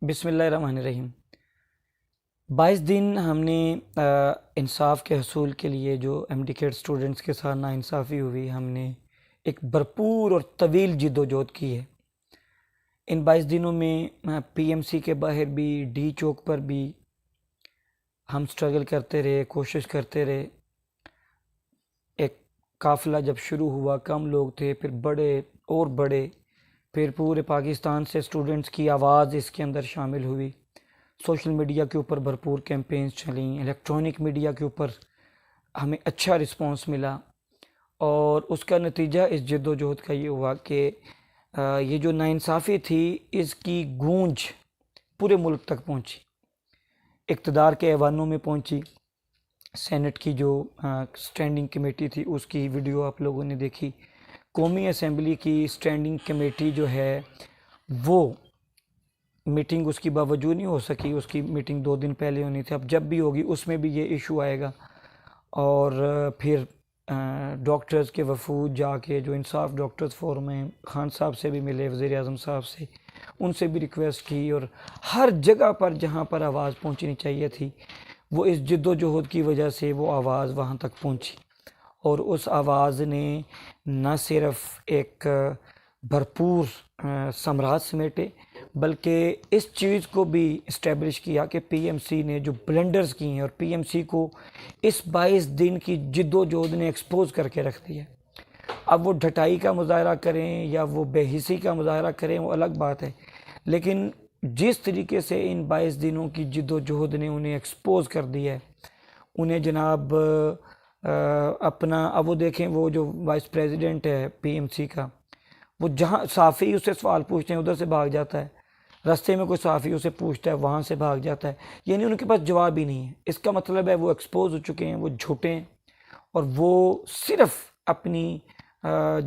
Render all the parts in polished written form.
بسم اللہ الرحمن الرحیم۔ 22 دن ہم نے انصاف کے حصول کے لیے جو ایمڈیکیٹ اسٹوڈنٹس کے ساتھ ناانصافی ہوئی، ہم نے ایک بھرپور اور طویل جد و جہد کی ہے۔ ان 22 دنوں میں پی ایم سی کے باہر بھی، ڈی چوک پر بھی ہم سٹرگل کرتے رہے، کوشش کرتے رہے۔ ایک قافلہ جب شروع ہوا، کم لوگ تھے، پھر بڑے اور بڑے، پھر پورے پاکستان سے اسٹوڈنٹس کی آواز اس کے اندر شامل ہوئی۔ سوشل میڈیا کے اوپر بھرپور کیمپینز چلیں، الیکٹرانک میڈیا کے اوپر ہمیں اچھا رسپانس ملا، اور اس کا نتیجہ اس جد و جہد کا یہ ہوا کہ یہ جو ناانصافی تھی اس کی گونج پورے ملک تک پہنچی، اقتدار کے ایوانوں میں پہنچی۔ سینٹ کی جو سٹینڈنگ کمیٹی تھی اس کی ویڈیو آپ لوگوں نے دیکھی۔ قومی اسمبلی کی سٹینڈنگ کمیٹی جو ہے وہ میٹنگ اس کی باوجود نہیں ہو سکی، اس کی میٹنگ 2 دن پہلے ہونی تھی۔ اب جب بھی ہوگی اس میں بھی یہ ایشو آئے گا، اور پھر ڈاکٹرز کے وفود جا کے، جو انصاف ڈاکٹرز فورم ہیں، خان صاحب سے بھی ملے، وزیر اعظم صاحب سے، ان سے بھی ریکویسٹ کی، اور ہر جگہ پر جہاں پر آواز پہنچنی چاہیے تھی وہ اس جد و جہد کی وجہ سے وہ آواز وہاں تک پہنچی، اور اس آواز نے نہ صرف ایک بھرپور ثمرات سمیٹے بلکہ اس چیز کو بھی اسٹیبلش کیا کہ پی ایم سی نے جو بلنڈرز کی ہیں، اور پی ایم سی کو اس 22 دن کی جد و جہد نے ایکسپوز کر کے رکھ دیا۔ اب وہ ڈھٹائی کا مظاہرہ کریں یا وہ بے حسی کا مظاہرہ کریں وہ الگ بات ہے، لیکن جس طریقے سے ان 22 دنوں کی جد و جہد نے انہیں ایکسپوز کر دیا ہے، انہیں جناب اپنا، اب وہ دیکھیں، وہ جو وائس پریزیڈنٹ ہے پی ایم سی کا، وہ جہاں صحافی اس سے سوال پوچھتے ہیں ادھر سے بھاگ جاتا ہے، رستے میں کوئی صحافی اسے پوچھتا ہے وہاں سے بھاگ جاتا ہے، یعنی ان کے پاس جواب ہی نہیں ہے۔ اس کا مطلب ہے وہ ایکسپوز ہو چکے ہیں، وہ جھوٹے ہیں، اور وہ صرف اپنی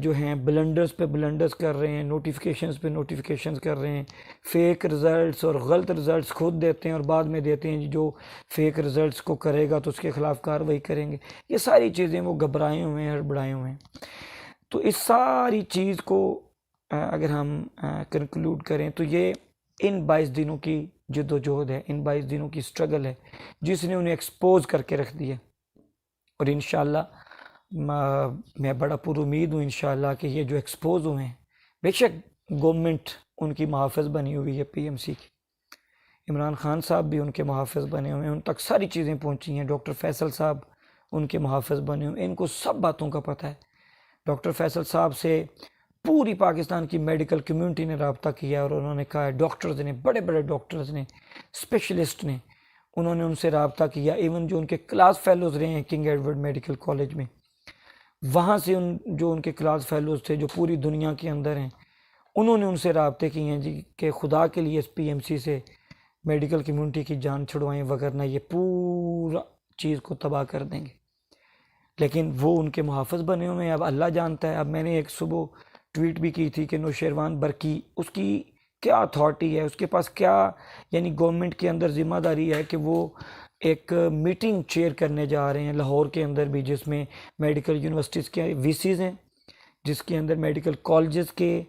جو ہیں بلنڈرز پہ بلنڈرز کر رہے ہیں، نوٹیفیکیشنز پہ نوٹیفیکیشنز کر رہے ہیں، فیک رزلٹس اور غلط رزلٹس خود دیتے ہیں اور بعد میں دیتے ہیں جو فیک رزلٹس کو کرے گا تو اس کے خلاف کارروائی کریں گے۔ یہ ساری چیزیں وہ گھبرائے ہوئے ہیں، ہڑبڑائے ہوئے ہیں۔ تو اس ساری چیز کو اگر ہم کنکلوڈ کریں تو یہ ان 22 دنوں کی جد و جہد ہے، ان 22 دنوں کی سٹرگل ہے جس نے انہیں ایکسپوز کر کے رکھ دیا، اور انشاءاللہ میں بڑا پر امید ہوں انشاءاللہ کہ یہ جو ایکسپوز ہوئے ہیں، بے شک گورنمنٹ ان کی محافظ بنی ہوئی ہے، پی ایم سی کی، عمران خان صاحب بھی ان کے محافظ بنے ہوئے ہیں، ان تک ساری چیزیں پہنچی ہیں، ڈاکٹر فیصل صاحب ان کے محافظ بنے ہوئے ہیں، ان کو سب باتوں کا پتہ ہے۔ ڈاکٹر فیصل صاحب سے پوری پاکستان کی میڈیکل کمیونٹی نے رابطہ کیا، اور انہوں نے کہا ہے، ڈاکٹرز نے، بڑے بڑے ڈاکٹرز نے، اسپیشلسٹ نے، انہوں نے ان سے رابطہ کیا، ایون جو ان کے کلاس فیلوز رہے ہیں کنگ ایڈورڈ میڈیکل کالج میں، وہاں سے جو ان کے کلاس فیلوز تھے جو پوری دنیا کے اندر ہیں، انہوں نے ان سے رابطے کیے ہیں جی کہ خدا کے لیے اس پی ایم سی سے میڈیکل کمیونٹی کی جان چھڑوائیں، وگرنہ یہ پورا چیز کو تباہ کر دیں گے۔ لیکن وہ ان کے محافظ بنے ہوئے ہیں، اب اللہ جانتا ہے۔ اب میں نے ایک صبح ٹویٹ بھی کی تھی کہ نوشیروان برقی، اس کی کیا اتھارٹی ہے، اس کے پاس کیا، یعنی گورنمنٹ کے اندر ذمہ داری ہے کہ وہ ایک میٹنگ چیئر کرنے جا رہے ہیں لاہور کے اندر بھی، جس میں میڈیکل یونیورسٹیز کے وی سیز ہیں، جس کے اندر میڈیکل کالجز کے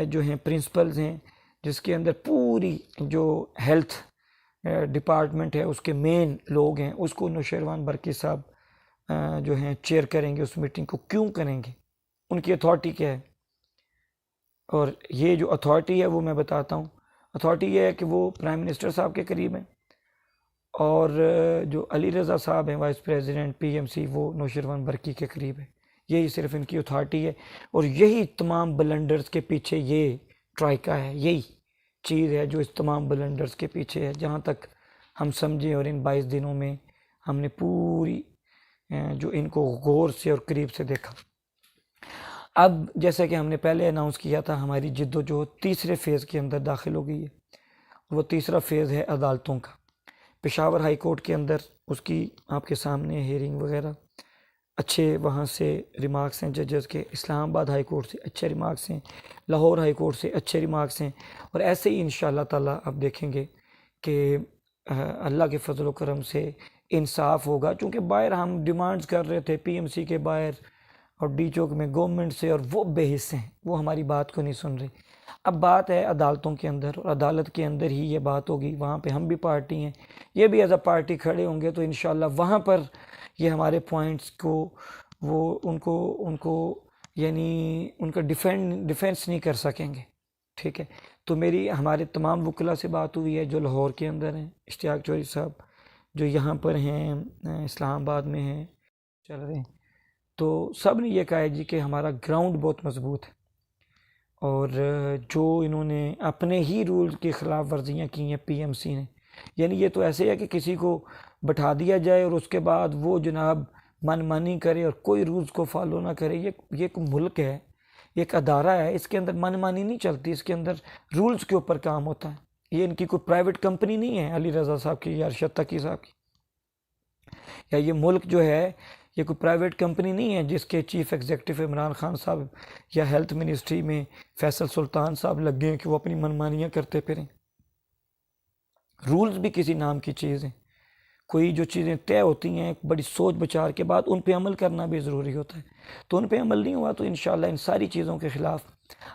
جو ہیں پرنسپلز ہیں، جس کے اندر پوری جو ہیلتھ ڈپارٹمنٹ ہے اس کے مین لوگ ہیں، اس کو نوشیروان برقی صاحب جو ہیں چیئر کریں گے۔ اس میٹنگ کو کیوں کریں گے؟ ان کی اتھارٹی کیا ہے؟ اور یہ جو اتھارٹی ہے وہ میں بتاتا ہوں۔ اتھارٹی یہ ہے کہ وہ پرائم منسٹر صاحب کے قریب ہیں، اور جو علی رضا صاحب ہیں vice president P M C, وہ نوشیروان برقی کے قریب ہے۔ یہی صرف ان کی اتھارٹی ہے، اور یہی تمام بلنڈرز کے پیچھے یہ ٹرائکا ہے، یہی چیز ہے جو اس تمام بلنڈرز کے پیچھے ہے، جہاں تک ہم سمجھیں۔ اور ان 22 دنوں میں ہم نے پوری جو ان کو غور سے اور قریب سے دیکھا۔ اب جیسا کہ ہم نے پہلے اناؤنس کیا تھا، ہماری جد و جہد تیسرے فیز کے اندر داخل ہو گئی ہے۔ وہ تیسرا فیز ہے عدالتوں کا۔ پشاور ہائی کورٹ کے اندر اس کی آپ کے سامنے ہیئرنگ وغیرہ، اچھے وہاں سے ریمارکس ہیں ججز کے، اسلام آباد ہائی کورٹ سے اچھے ریمارکس ہیں، لاہور ہائی کورٹ سے اچھے ریمارکس ہیں، اور ایسے ہی انشاءاللہ تعالیٰ آپ دیکھیں گے کہ اللہ کے فضل و کرم سے انصاف ہوگا۔ چونکہ باہر ہم ڈیمانڈز کر رہے تھے پی ایم سی کے باہر اور ڈی چوک میں گورنمنٹ سے، اور وہ بے حص ہیں، وہ ہماری بات کو نہیں سن رہے۔ اب بات ہے عدالتوں کے اندر، اور عدالت کے اندر ہی یہ بات ہوگی، وہاں پہ ہم بھی پارٹی ہیں، یہ بھی ایز اے پارٹی کھڑے ہوں گے، تو انشاءاللہ وہاں پر یہ ہمارے پوائنٹس کو وہ ان کو یعنی ان کا ڈیفینس نہیں کر سکیں گے، ٹھیک ہے۔ تو میری ہمارے تمام وکلاء سے بات ہوئی ہے جو لاہور کے اندر ہیں، اشتیاق چوہدری صاحب جو یہاں پر ہیں، اسلام آباد میں ہیں، چل رہے ہیں، تو سب نے یہ کہا ہے جی کہ ہمارا گراؤنڈ بہت مضبوط ہے، اور جو انہوں نے اپنے ہی رول کی خلاف ورزیاں کی ہیں پی ایم سی نے، یعنی یہ تو ایسے ہے کہ کسی کو بٹھا دیا جائے اور اس کے بعد وہ جناب من مانی کرے اور کوئی رولز کو فالو نہ کرے۔ یہ ایک ملک ہے، ایک ادارہ ہے، اس کے اندر من مانی نہیں چلتی، اس کے اندر رولز کے اوپر کام ہوتا ہے۔ یہ ان کی کوئی پرائیویٹ کمپنی نہیں ہے علی رضا صاحب کی یا ارشد تقی صاحب کی، یا یہ ملک جو ہے یہ کوئی پرائیویٹ کمپنی نہیں ہے جس کے چیف ایگزیکٹو عمران خان صاحب یا ہیلتھ منسٹری میں فیصل سلطان صاحب لگ گئے ہیں کہ وہ اپنی منمانیاں کرتے پھریں۔ رولز بھی کسی نام کی چیز ہیں، کوئی جو چیزیں طے ہوتی ہیں بڑی سوچ بچار کے بعد ان پہ عمل کرنا بھی ضروری ہوتا ہے، تو ان پہ عمل نہیں ہوا تو انشاءاللہ ان ساری چیزوں کے خلاف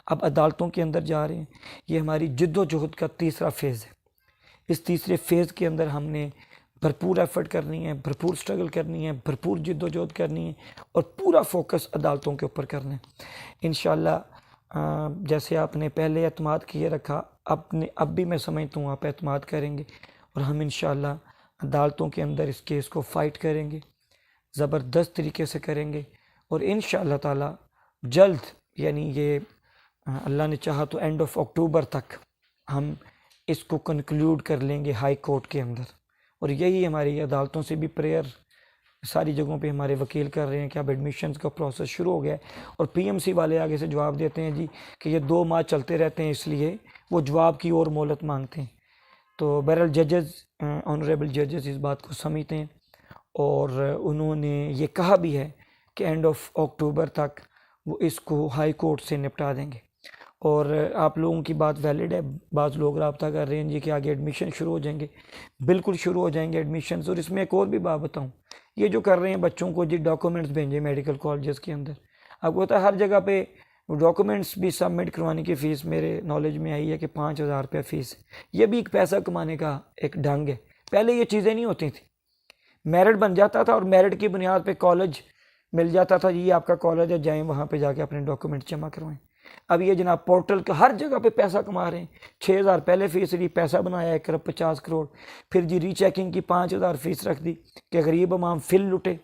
اب عدالتوں کے اندر جا رہے ہیں۔ یہ ہماری جد و جہد کا تیسرا فیز ہے۔ اس تیسرے فیز کے اندر ہم نے بھرپور ایفرٹ کرنی ہے، بھرپور سٹرگل کرنی ہے، بھرپور جد و جہد کرنی ہے، اور پورا فوکس عدالتوں کے اوپر کرنا ہے انشاءاللہ۔ جیسے آپ نے پہلے اعتماد کیے رکھا، اب بھی میں سمجھتا ہوں آپ اعتماد کریں گے، اور ہم انشاءاللہ عدالتوں کے اندر اس کیس کو فائٹ کریں گے، زبردست طریقے سے کریں گے، اور انشاءاللہ تعالی جلد، یعنی یہ اللہ نے چاہا تو اینڈ آف اکتوبر تک ہم اس کو کنکلیوڈ کر لیں گے ہائی کورٹ کے اندر۔ اور یہی ہماری عدالتوں سے بھی پریئر ساری جگہوں پہ ہمارے وکیل کر رہے ہیں کہ اب ایڈمیشنز کا پروسیس شروع ہو گیا ہے، اور پی ایم سی والے آگے سے جواب دیتے ہیں جی کہ یہ 2 ماہ چلتے رہتے ہیں، اس لیے وہ جواب کی اور مہلت مانگتے ہیں۔ تو بہرحال ججز، آنریبل ججز اس بات کو سمجھتے ہیں، اور انہوں نے یہ کہا بھی ہے کہ اینڈ آف اکتوبر تک وہ اس کو ہائی کورٹ سے نپٹا دیں گے۔ اور آپ لوگوں کی بات ویلڈ ہے، بعض لوگ رابطہ کر رہے ہیں جی کہ آگے ایڈمیشن شروع ہو جائیں گے، بالکل شروع ہو جائیں گے ایڈمیشنز۔ اور اس میں ایک اور بھی بات بتاؤں، یہ جو کر رہے ہیں بچوں کو جی ڈاکومنٹس بھیجیں میڈیکل کالجز کے اندر، آپ کو پتہ ہے ہر جگہ پہ ڈاکومنٹس بھی سبمٹ کروانے کی فیس میرے نالج میں آئی ہے کہ 5,000 روپے فیس ہے۔ یہ بھی ایک پیسہ کمانے کا ایک ڈھنگ ہے، پہلے یہ چیزیں نہیں ہوتی تھیں، میرٹ بن جاتا تھا اور میرٹ کی بنیاد پہ کالج مل جاتا تھا، یہ آپ کا کالج ہے، جائیں وہاں پہ جا کے اپنے ڈاکومنٹ جمع کروائیں۔ اب یہ جناب پورٹل کا ہر جگہ پہ پیسہ کما رہے ہیں، 6,000 پہلے فیس لی، پیسہ بنایا 1,50 کروڑ، پھر جی ری چیکنگ کی 5,000 فیس رکھ دی کہ غریب عوام فل لوٹے،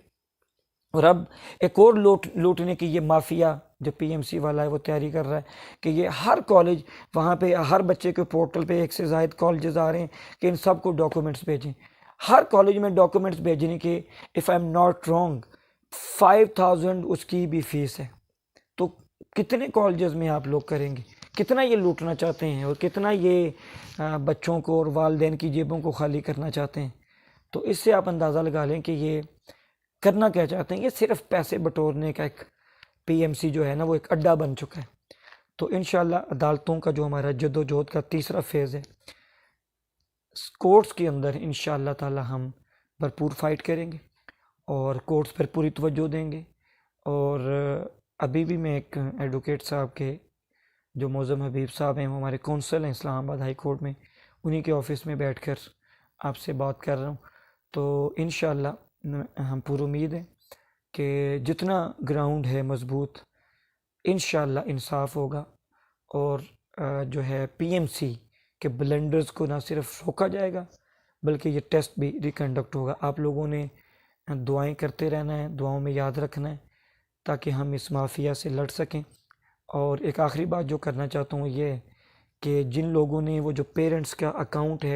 اور اب ایک اور لوٹنے کی یہ مافیا جو پی ایم سی والا ہے وہ تیاری کر رہا ہے کہ یہ ہر کالج، وہاں پہ ہر بچے کے پورٹل پہ 1 سے زائد کالجز آ رہے ہیں کہ ان سب کو ڈاکومنٹس بھیجیں، ہر کالج میں ڈاکومنٹس بھیجنے کے if I am not wrong 5,000 اس کی بھی فیس ہے۔ تو کتنے کالجز میں آپ لوگ کریں گے، کتنا یہ لوٹنا چاہتے ہیں، اور کتنا یہ بچوں کو اور والدین کی جیبوں کو خالی کرنا چاہتے ہیں۔ تو اس سے آپ اندازہ لگا لیں کہ یہ کرنا کیا چاہتے ہیں، یہ صرف پیسے بٹورنے کا ایک پی ایم سی جو ہے نا وہ ایک اڈا بن چکا ہے۔ تو انشاءاللہ عدالتوں کا جو ہمارا جد و جہد کا تیسرا فیز ہے، کورٹس کے اندر انشاءاللہ تعالی ہم بھرپور فائٹ کریں گے، اور کورٹس پر پوری توجہ دیں گے۔ اور ابھی بھی میں ایک ایڈوکیٹ صاحب کے جو معظم حبیب صاحب ہیں، وہ ہمارے کونسل ہیں اسلام آباد ہائی کورٹ میں، انہی کے آفس میں بیٹھ کر آپ سے بات کر رہا ہوں۔ تو انشاءاللہ ہم پر امید ہیں کہ جتنا گراؤنڈ ہے مضبوط، انشاءاللہ انصاف ہوگا، اور جو ہے پی ایم سی کے بلنڈرز کو نہ صرف روکا جائے گا بلکہ یہ ٹیسٹ بھی ریکنڈکٹ ہوگا۔ آپ لوگوں نے دعائیں کرتے رہنا ہے، دعاؤں میں یاد رکھنا ہے تاکہ ہم اس مافیا سے لڑ سکیں۔ اور ایک آخری بات جو کرنا چاہتا ہوں یہ ہے کہ جن لوگوں نے وہ جو پیرنٹس کا اکاؤنٹ ہے